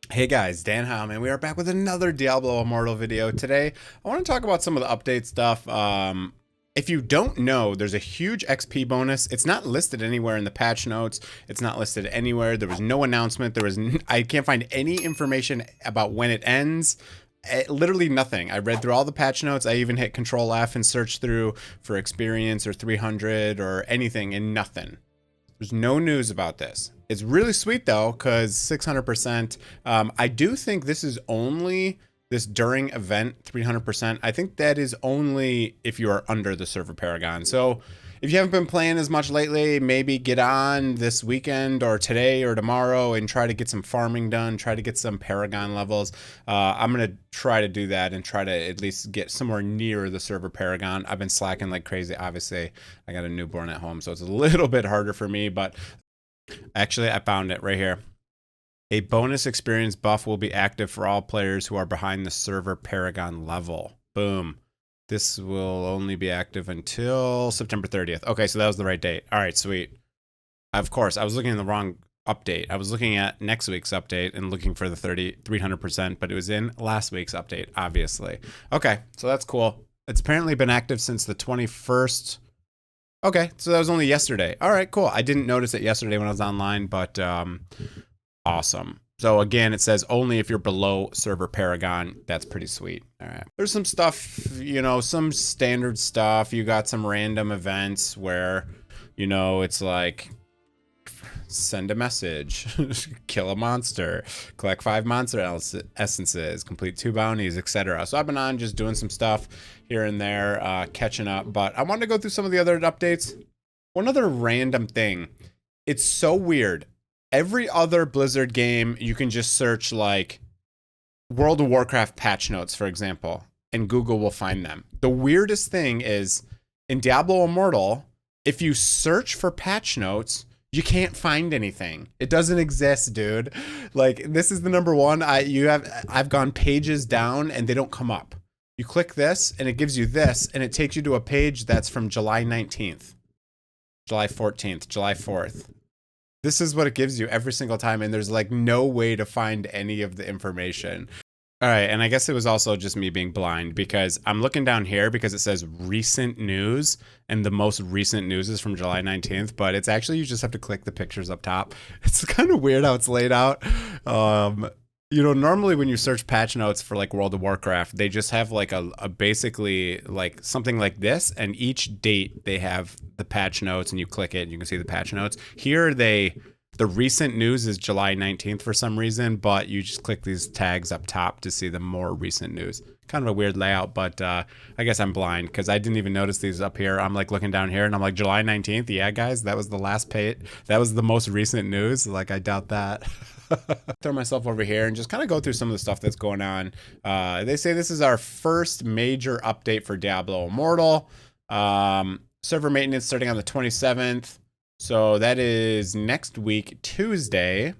Hey guys, Dan Howman, and we are back with another Diablo Immortal video. Today, I want to talk about some of the update stuff. If you don't know, there's a huge XP bonus. It's not listed anywhere in the patch notes. It's not listed anywhere. There was no announcement. I can't find any information about when it ends. Literally nothing. I read through all the patch notes. I even hit Control F and searched through for experience or 300 or anything, and nothing. There's no news about this. It's really sweet though, because 600%. I do think this is only this during event 300%. I think that is only if you are under the server paragon. So if you haven't been playing as much lately, maybe get on this weekend or today or tomorrow and try to get some farming done, try to get some paragon levels. I'm going to try to do that and try to at least get somewhere near the server paragon. I've been slacking like crazy. Obviously, I got a newborn at home, so it's a little bit harder for me, but actually I found it right here. A bonus experience buff will be active for all players who are behind the server paragon level. Boom. This will only be active until September 30th. Okay, so that was the right date. All right, sweet. Of course, I was looking at the wrong update. I was looking at next week's update and looking for the 300%, but it was in last week's update, obviously. Okay, so that's cool. It's apparently been active since the 21st. Okay, so that was only yesterday. All right, cool. I didn't notice it yesterday when I was online, but awesome. So again, it says only if you're below server paragon. That's pretty sweet. All right. There's some stuff, some standard stuff. You got some random events where, it's like send a message, kill a monster, collect 5 monster essences, complete 2 bounties, etc. So I've been on just doing some stuff here and there, catching up. But I wanted to go through some of the other updates. One other random thing. It's so weird. Every other Blizzard game, you can just search like World of Warcraft patch notes, for example, and Google will find them. The weirdest thing is in Diablo Immortal, if you search for patch notes, you can't find anything. It doesn't exist, dude. Like, this is the number one. I've gone pages down and they don't come up. You click this and it gives you this and it takes you to a page that's from July 19th, July 14th, July 4th. This is what it gives you every single time, and there's like no way to find any of the information. All right, and I guess it was also just me being blind because I'm looking down here because it says recent news, and the most recent news is from July 19th, but it's actually, you just have to click the pictures up top. It's kind of weird how it's laid out. Normally when you search patch notes for like World of Warcraft, they just have like a basically like something like this, and each date they have the patch notes and you click it and you can see the patch notes. Here the recent news is July 19th for some reason, but you just click these tags up top to see the more recent news. Kind of a weird layout, but I guess I'm blind because I didn't even notice these up here. I'm like looking down here and I'm like, July 19th? Yeah, guys, that was the last page. That was the most recent news. Like, I doubt that. Throw myself over here and just kind of go through some of the stuff that's going on. They say this is our first major update for Diablo Immortal. Server maintenance starting on the 27th. So that is next week, Tuesday.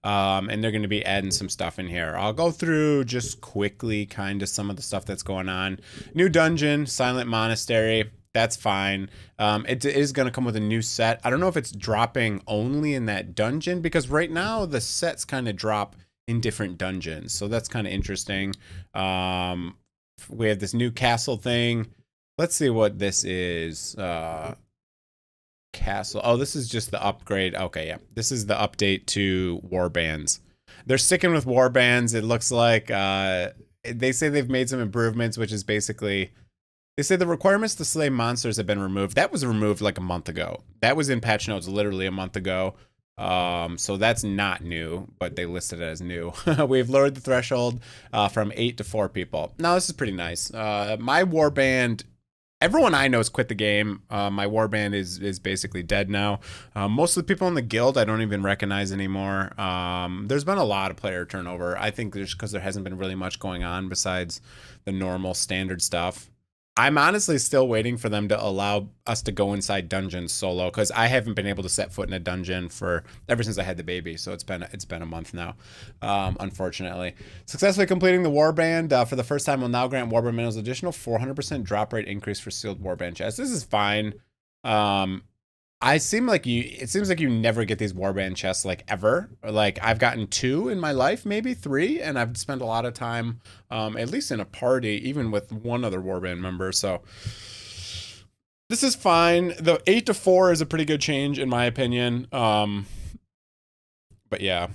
And they're going to be adding some stuff in here. I'll go through just quickly kind of some of the stuff that's going on. New dungeon, Silent Monastery. That's fine. It is going to come with a new set. I don't know if it's dropping only in that dungeon because right now the sets kind of drop in different dungeons. So that's kind of interesting. We have this new castle thing. Let's see what this is. Castle. Oh, this is just the upgrade. Okay, yeah. This is the update to warbands. They're sticking with warbands. It looks like they say they've made some improvements, which is basically, they say the requirements to slay monsters have been removed. That was removed like a month ago. That was in patch notes literally a month ago. So that's not new, but they listed it as new. We've lowered the threshold from 8 to 4 people. Now, this is pretty nice. My warband, everyone I know has quit the game. My warband is basically dead now. Most of the people in the guild I don't even recognize anymore. There's been a lot of player turnover. I think just because there hasn't been really much going on besides the normal standard stuff. I'm honestly still waiting for them to allow us to go inside dungeons solo because I haven't been able to set foot in a dungeon ever since I had the baby. So it's been a month now, unfortunately. Successfully completing the warband for the first time will now grant warband minerals additional 400% drop rate increase for sealed warband chests. This is fine. it seems like you never get these warband chests like ever. Like I've gotten 2 in my life, maybe 3, and I've spent a lot of time, at least in a party, even with one other warband member. So this is fine. The 8 to 4 is a pretty good change in my opinion. But yeah.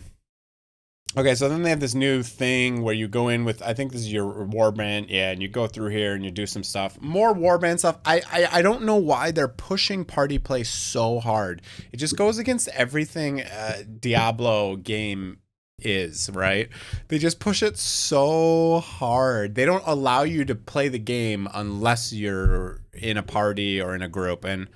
Okay, so then they have this new thing where you go in with, I think this is your warband, yeah, and you go through here and you do some stuff. More warband stuff. I don't know why they're pushing party play so hard. It just goes against everything Diablo game is, right? They just push it so hard. They don't allow you to play the game unless you're in a party or in a group, and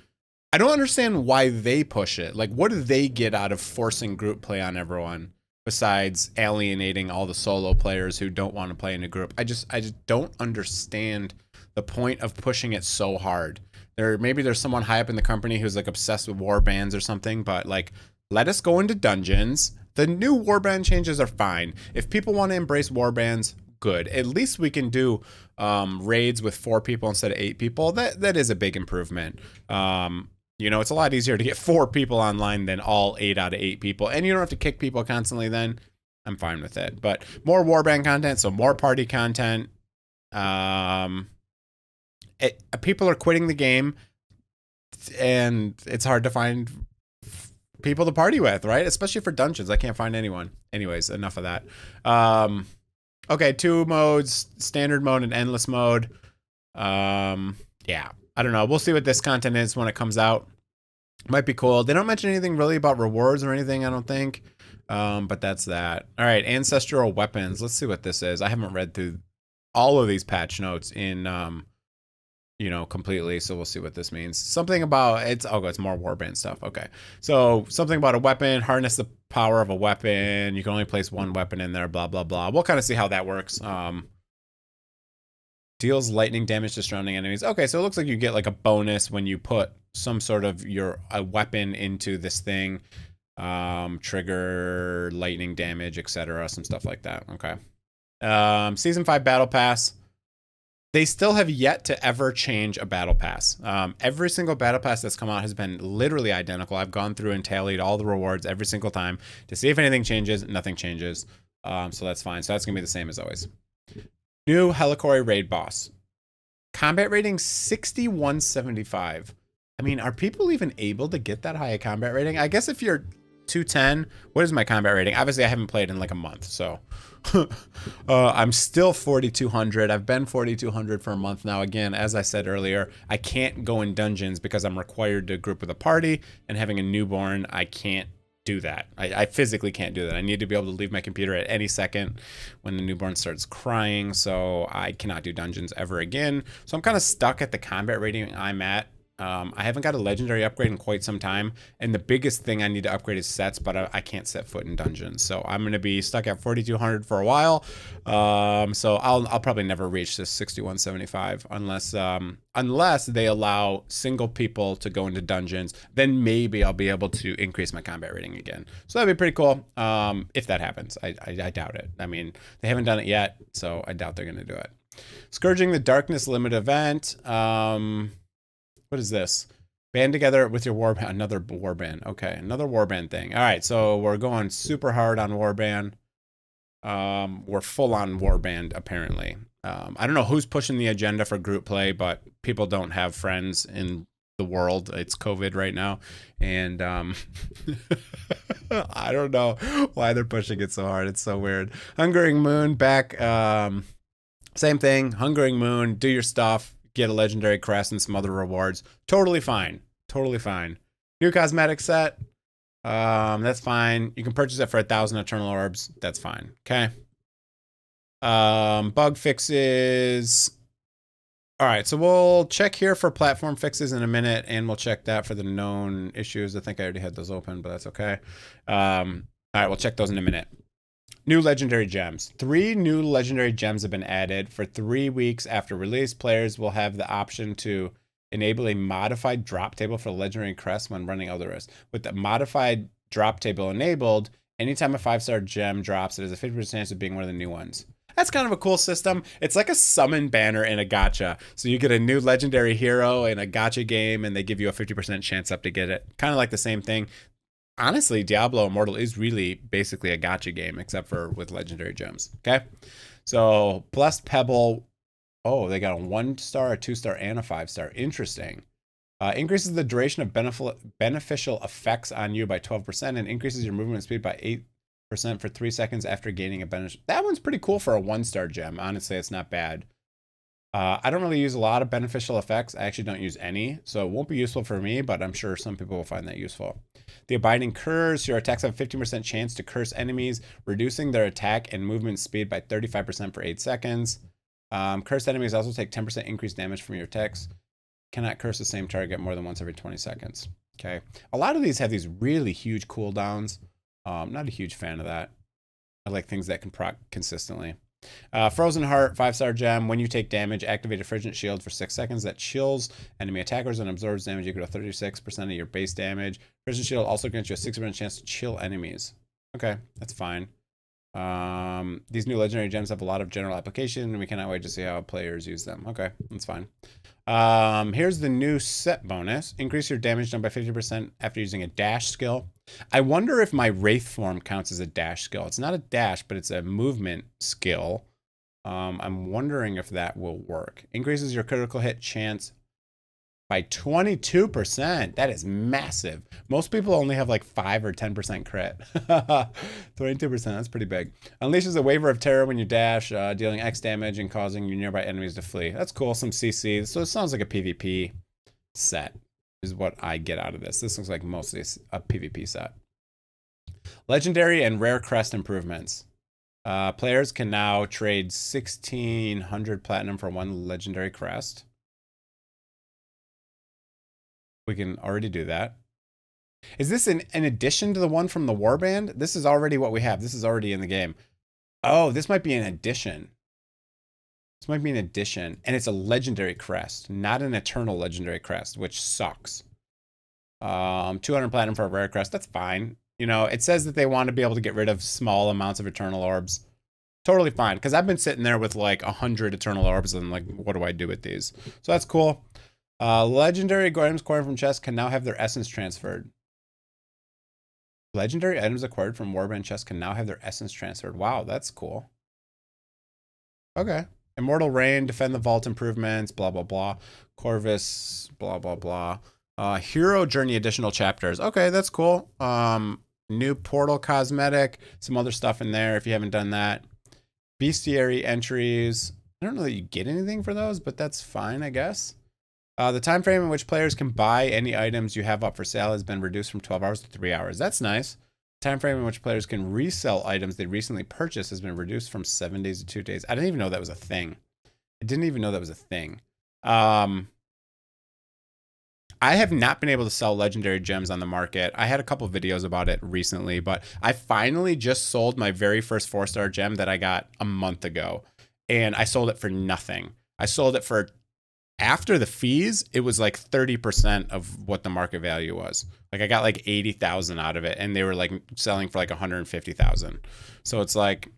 I don't understand why they push it. Like, what do they get out of forcing group play on everyone? Besides alienating all the solo players who don't want to play in a group. I just don't understand the point of pushing it so hard. Maybe there's someone high up in the company who's like obsessed with warbands or something, but like, let us go into dungeons. The new warband changes are fine. If people want to embrace warbands, good. At least we can do raids with 4 people instead of 8 people. That is a big improvement. You know, it's a lot easier to get 4 people online than all 8 out of 8 people. And you don't have to kick people constantly then. I'm fine with it. But more warband content, so more party content. People are quitting the game. And it's hard to find people to party with, right? Especially for dungeons. I can't find anyone. Anyways, enough of that. Okay, 2 modes. Standard mode and endless mode. Yeah. I don't know. We'll see what this content is when it comes out. Might be cool. They don't mention anything really about rewards or anything, I don't think. But that's that. All right, ancestral weapons. Let's see what this is. I haven't read through all of these patch notes in, you know, completely. So we'll see what this means. Something about it's more warband stuff. Okay. So something about a weapon, harness the power of a weapon. You can only place 1 weapon in there, blah, blah, blah. We'll kind of see how that works. Deals lightning damage to surrounding enemies. Okay, so it looks like you get like a bonus when you put some sort of a weapon into this thing. Trigger lightning damage, etc. Some stuff like that. Okay. Season 5 battle pass. They still have yet to ever change a battle pass. Every single battle pass that's come out has been literally identical. I've gone through and tallied all the rewards every single time to see if anything changes. Nothing changes. So that's fine. So that's gonna be the same as always. New Helicory raid boss. Combat rating 6175. I mean, are people even able to get that high a combat rating? I guess if you're 210, what is my combat rating? Obviously, I haven't played in like a month, so I'm still 4200. I've been 4200 for a month now. Again, as I said earlier, I can't go in dungeons because I'm required to group with a party, and having a newborn, I can't do that. I physically can't do that. I need to be able to leave my computer at any second when the newborn starts crying, so I cannot do dungeons ever again. So I'm kind of stuck at the combat rating I'm at. I haven't got a legendary upgrade in quite some time, and the biggest thing I need to upgrade is sets, but I can't set foot in dungeons, so I'm going to be stuck at 4200 for a while. So I'll probably never reach this 6175 unless they allow single people to go into dungeons. Then maybe I'll be able to increase my combat rating again, so that'd be pretty cool. If that happens. I doubt it. I mean, they haven't done it yet, so I doubt they're going to do it. Scourging the Darkness limit event. What is this? Band together with your warband. Another warband. Okay, another warband thing. All right, so we're going super hard on warband. We're full on warband apparently. I don't know who's pushing the agenda for group play, but people don't have friends in the world. It's COVID right now, and I don't know why they're pushing it so hard. It's so weird. Hungering Moon back. Same thing. Hungering Moon. Do your stuff. Get a legendary crest and some other rewards. Totally fine. Totally fine. New cosmetic set. That's fine. You can purchase it for 1,000 eternal orbs. That's fine. Okay. Bug fixes. All right, so we'll check here for platform fixes in a minute, and we'll check that for the known issues. I think I already had those open, but that's okay. All right, we'll check those in a minute. New legendary gems. 3 new legendary gems have been added. For 3 weeks after release, players will have the option to enable a modified drop table for legendary crest when running Elderist. With the modified drop table enabled, anytime a 5-star gem drops, it has a 50% chance of being one of the new ones. That's kind of a cool system. It's like a summon banner in a gacha. So you get a new legendary hero in a gacha game, and they give you a 50% chance up to get it. Kind of like the same thing. Honestly, Diablo Immortal is really basically a gacha game, except for with legendary gems. Okay. So Blessed Pebble. Oh, they got a 1-star, a 2-star, and a 5-star. Interesting. Increases the duration of beneficial effects on you by 12% and increases your movement speed by 8% for 3 seconds after gaining a benefit. That one's pretty cool for a 1-star gem. Honestly, it's not bad. I don't really use a lot of beneficial effects. I actually don't use any, so it won't be useful for me, but I'm sure some people will find that useful. The Abiding Curse. Your attacks have a 15% chance to curse enemies, reducing their attack and movement speed by 35% for 8 seconds. Cursed enemies also take 10% increased damage from your attacks. Cannot curse the same target more than once every 20 seconds. Okay. A lot of these have these really huge cooldowns. Not a huge fan of that. I like things that can proc consistently. Frozen Heart, 5-star gem. When you take damage, activate a Frigid Shield for 6 seconds that chills enemy attackers and absorbs damage equal to 36% of your base damage. Frigid Shield also grants you a 60% chance to chill enemies. Okay, that's fine. These new legendary gems have a lot of general application, and we cannot wait to see how players use them. Okay, that's fine. Here's the new set bonus. Increase your damage done by 50% after using a dash skill. I wonder if my Wraith form counts as a dash skill. It's not a dash, but it's a movement skill. I'm wondering if that will work. Increases your critical hit chance by 22%. That is massive. Most people only have like 5 or 10% crit. 22%, that's pretty big. Unleashes a waiver of terror when you dash, dealing X damage and causing your nearby enemies to flee. That's cool, some CC. So it sounds like a PvP set is what I get out of this. This looks like mostly a PvP set. Legendary and rare crest improvements. Players can now trade 1,600 platinum for 1 legendary crest. We can already do that. Is this in addition to the one from the warband? This is already what we have. This is already in the game. Oh, this might be an addition. This might be an addition. And it's a legendary crest, not an eternal legendary crest, which sucks. 200 platinum for a rare crest. That's fine. You know, it says that they want to be able to get rid of small amounts of eternal orbs. Totally fine. Because I've been sitting there with like 100 eternal orbs and like, what do I do with these? So that's cool. Legendary items acquired from chests can now have their essence transferred. Legendary items acquired from warband chests can now have their essence transferred. Wow, that's cool. Okay. Immortal Rain, defend the vault improvements, blah, blah, blah. Corvus, blah, blah, blah. Hero Journey additional chapters. Okay, that's cool. New portal cosmetic, some other stuff in there if you haven't done that. Bestiary entries. I don't know that you get anything for those, but that's fine, I guess. The time frame in which players can buy any items you have up for sale has been reduced from 12 hours to 3 hours. That's nice. The time frame in which players can resell items they recently purchased has been reduced from 7 days to 2 days. I didn't even know that was a thing. I didn't even know that was a thing. I have not been able to sell legendary gems on the market. I had a couple videos about it recently, but I finally just sold my very first 4-star gem that I got a month ago, and I sold it for nothing. I sold it for, after the fees, it was like 30% of what the market value was. Like I got like 80,000 out of it, and they were like selling for like 150,000. So it's like,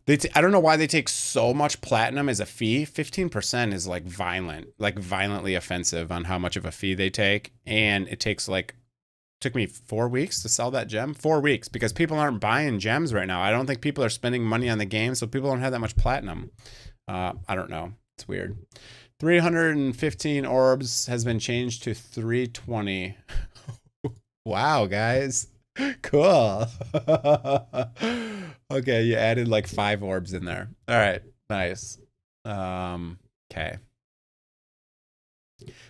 I don't know why they take so much platinum as a fee. 15% is like violently offensive on how much of a fee they take. And it takes like, took me 4 weeks to sell that gem. 4 weeks, because people aren't buying gems right now. I don't think people are spending money on the game, so people don't have that much platinum. I don't know. It's weird. 315 orbs has been changed to 320. Wow, guys. Cool. Okay, you added like 5 orbs in there. All right, nice. Okay.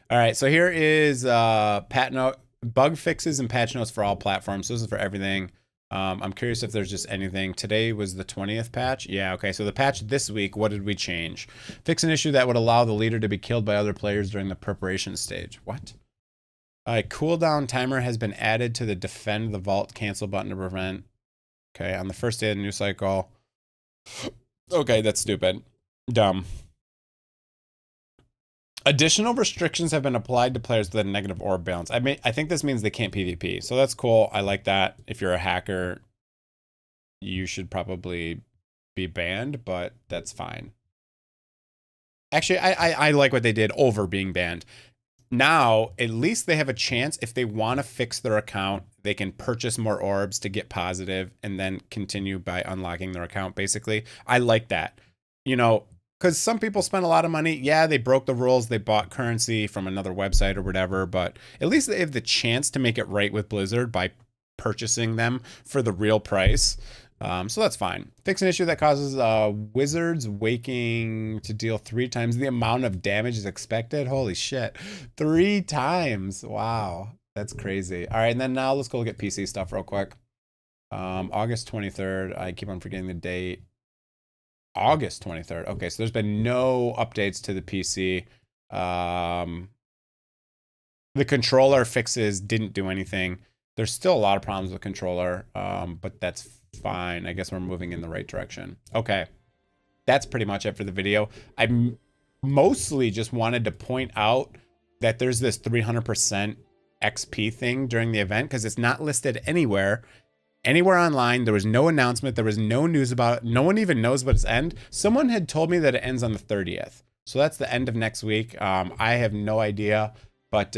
All right, so here is bug fixes and patch notes for all platforms. So this is for everything. I'm curious if there's just anything. Today was the 20th patch. Yeah, okay. So the patch this week, what did we change? Fix an issue that would allow the leader to be killed by other players during the preparation stage. What? A cooldown timer has been added to the defend the vault cancel button to prevent. Okay, on the first day of the new cycle. Okay, that's stupid. Dumb. Additional restrictions have been applied to players with a negative orb balance. I think this means they can't PvP. So that's cool. I like that. If you're a hacker, you should probably be banned, but that's fine. Actually, I like what they did over being banned. Now, at least they have a chance. If they want to fix their account, they can purchase more orbs to get positive and then continue by unlocking their account, basically. I like that. You know, because some people spend a lot of money. Yeah, they broke the rules. They bought currency from another website or whatever, but at least they have the chance to make it right with Blizzard by purchasing them for the real price. So that's fine. Fix an issue that causes wizards waking to deal 3 times the amount of damage is expected. Holy shit. 3 times. Wow. That's crazy. All right, and then now let's go look at PC stuff real quick. August 23rd. I keep on forgetting the date. August 23rd. Okay, so there's been no updates to the PC. The controller fixes didn't do anything. There's still a lot of problems with controller, but that's fine. I guess we're moving in the right direction. Okay, that's pretty much it for the video. I mostly just wanted to point out that there's this 300% XP thing during the event because it's not listed anywhere online. There was no announcement. There was no news about it. No one even knows what its end. Someone had told me that it ends on the 30th. So that's the end of next week. I have no idea, but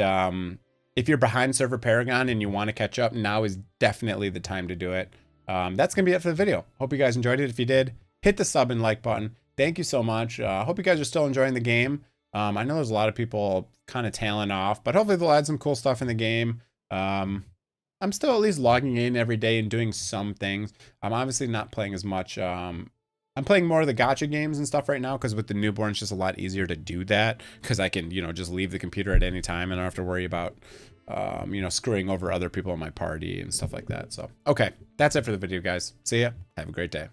if you're behind Server Paragon and you want to catch up, now is definitely the time to do it. That's going to be it for the video. Hope you guys enjoyed it. If you did, hit the sub and like button. Thank you so much. Hope you guys are still enjoying the game. I know there's a lot of people kind of tailing off, but hopefully they'll add some cool stuff in the game. I'm still at least logging in every day and doing some things. I'm obviously not playing as much. I'm playing more of the gacha games and stuff right now because with the newborn, it's just a lot easier to do that because I can, you know, just leave the computer at any time and I don't have to worry about, you know, screwing over other people in my party and stuff like that. So, okay, that's it for the video, guys. See ya. Have a great day.